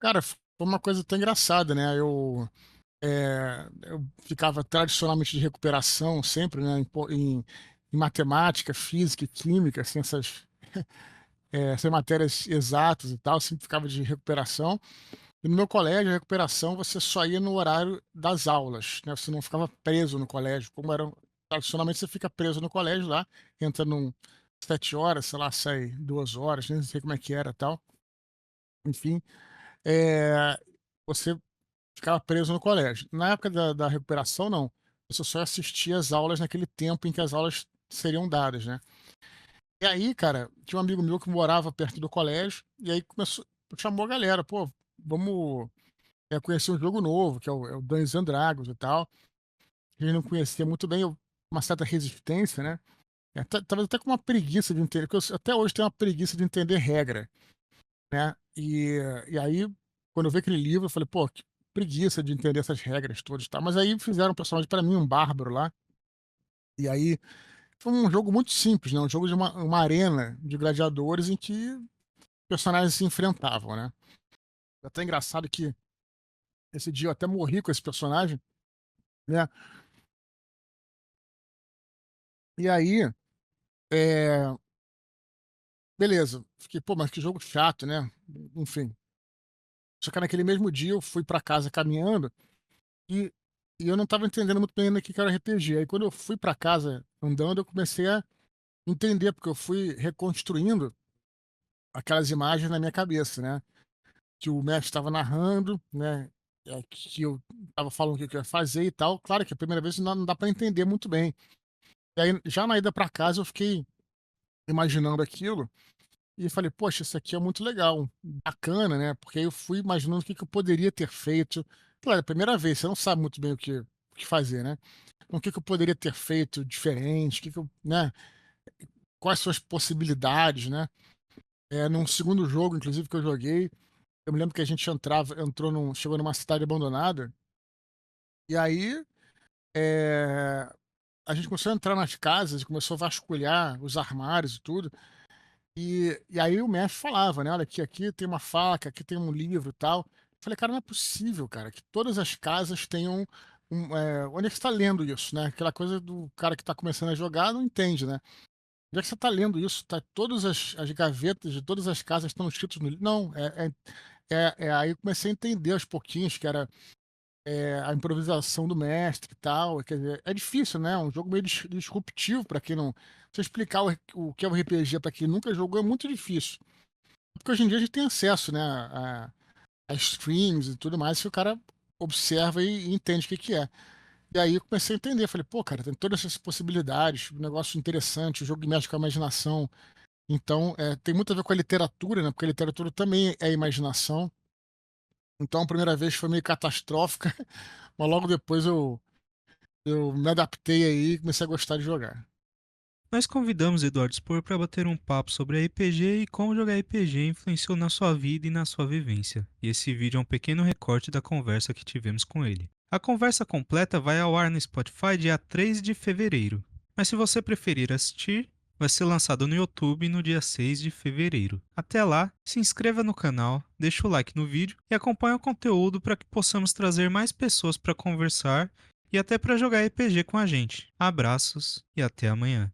Cara, foi uma coisa até engraçada, né, eu ficava tradicionalmente de recuperação sempre, né, em matemática, física e química, assim, essas matérias exatas e tal, sempre ficava de recuperação. E no meu colégio, a recuperação, você só ia no horário das aulas, né, você não ficava preso no colégio, como era tradicionalmente você fica preso no colégio lá, entra 7 horas, sei lá, sai 2 horas, nem sei como é que era, tal. Enfim, eh, você ficava preso no colégio. Na época da recuperação, não. Você só assistia às aulas naquele tempo em que as aulas seriam dadas, né. E aí, cara, tinha um amigo meu que morava perto do colégio, e aí chamou a galera: "Pô, vamos, conhecer um jogo novo, que é o Dungeons and Dragons e tal". A gente não conhecia muito bem, uma certa resistência, né. Talvez até com uma preguiça de entender, porque eu até hoje tenho uma preguiça de entender regra, né. E aí, quando eu vi aquele livro, eu falei: "Pô, que preguiça de entender essas regras todas e tal". Mas aí fizeram um personagem pra mim, um bárbaro lá, e aí foi um jogo muito simples, né, um jogo de uma arena de gladiadores em que personagens se enfrentavam, né. É até engraçado que esse dia eu até morri com esse personagem, né. E aí, eh, beleza, fiquei: "Pô, mas que jogo chato, né". Enfim, só que naquele mesmo dia eu fui pra casa caminhando e e eu não estava entendendo muito bem ainda o que que era RPG. Aí quando eu fui pra casa andando, eu comecei a entender, porque eu fui reconstruindo aquelas imagens na minha cabeça, né. Que o mestre estava narrando, né, que eu estava falando o que que eu ia fazer e tal. Claro que a primeira vez não dá para entender muito bem. E aí, já na ida para casa, eu fiquei imaginando aquilo e falei: "Poxa, isso aqui é muito legal, bacana", né, porque aí eu fui imaginando o que que eu poderia ter feito. Claro, é a primeira vez, você não sabe muito bem o que fazer, né. Então o que que eu poderia ter feito diferente, o que que eu, né, quais são as possibilidades, né. Num segundo jogo, inclusive, que eu joguei, eu me lembro que a gente chegou numa cidade abandonada. E aí, eh, a gente começou a entrar nas casas e começou a vasculhar os armários e tudo, e aí o mestre falava, né: "Olha, aqui tem uma faca, aqui tem um livro e tal". Eu falei: "Cara, não é possível, cara, que todas as casas tenham onde é que você tá lendo isso, né?". Aquela coisa do cara que tá começando a jogar não entende, né. "Onde é que você tá lendo isso? Tá todas as gavetas de todas as casas estão escritos no livro". Não, aí eu comecei a entender aos pouquinhos que era a improvisação do mestre e tal, quer dizer, é difícil, né, um jogo meio disruptivo para quem não, você explicar o que é o RPG para quem nunca jogou é muito difícil. Porque hoje em dia a gente tem acesso, né, a streams e tudo mais, que o cara observa e entende o que que é. E aí eu comecei a entender, falei: "Pô, cara, tem todas essas possibilidades, um negócio interessante, o jogo mexe com a imaginação". Então, tem muito a ver com a literatura, né, porque a literatura também é imaginação. Então a primeira vez foi meio catastrófica, mas logo depois eu me adaptei aí e comecei a gostar de jogar. Nós convidamos Eduardo Spor para bater um papo sobre RPG e como jogar RPG influenciou na sua vida e na sua vivência. E esse vídeo é um pequeno recorte da conversa que tivemos com ele. A conversa completa vai ao ar no Spotify dia 3 de fevereiro. Mas se você preferir assistir, vai ser lançado no YouTube no dia 6 de fevereiro. Até lá, se inscreva no canal, deixa o like no vídeo e acompanhe o conteúdo para que possamos trazer mais pessoas para conversar e até para jogar RPG com a gente. Abraços e até amanhã.